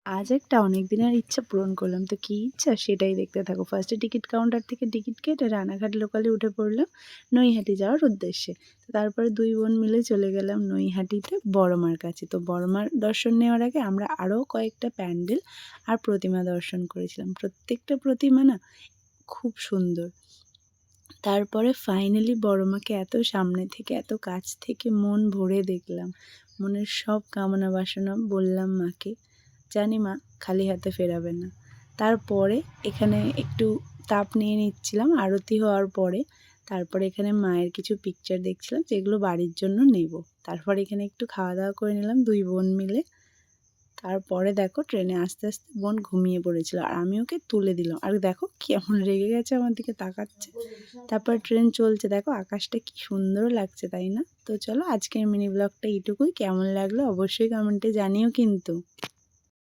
আজ একটা অনেক দিনের ইচ্ছা পূরণ করলাম। তো কী ইচ্ছা সেটাই দেখতে থাকো। ফার্স্টে টিকিট কাউন্টার থেকে টিকিট কেটে রানাঘাট লোকালে উঠে পড়লাম নৈহাটি যাওয়ার উদ্দেশ্যে। তো তারপরে ২ বোন মিলে চলে গেলাম নৈহাটিতে বড় মার কাছে। তো বড় মার দর্শন নেওয়ার আগে আমরা আরও কয়েকটা প্যান্ডেল আর প্রতিমা দর্শন করেছিলাম। প্রত্যেকটা প্রতিমা না খুব সুন্দর। তারপরে ফাইনালি বড় মাকে এত সামনে থেকে এত কাছ থেকে মন ভরে দেখলাম। মনের সব কামনা বাসনা বললাম মাকে। জানি মা খালি হাতে ফেরাবে না। তারপরে এখানে একটু তাপ নিয়ে নিচ্ছিলাম আরতি হওয়ার পরে। তারপরে এখানে মায়ের কিছু পিকচার দেখছিলাম যেগুলো বাড়ির জন্য নেব। তারপর এখানে একটু খাওয়া দাওয়া করে নিলাম ২ বোন মিলে। তারপরে দেখো ট্রেনে আস্তে আস্তে বোন ঘুমিয়ে পড়েছিল আর আমি ওকে তুলে দিলাম। আর দেখো কেমন রেগে গেছে আমার দিকে তাকাচ্ছে। তারপর ট্রেন চলছে, দেখো আকাশটা কি সুন্দর লাগছে তাই না? তো চলো আজকের মিনি ব্লগটা এইটুকুই। কেমন লাগলো অবশ্যই কমেন্টে জানিও কিন্তু।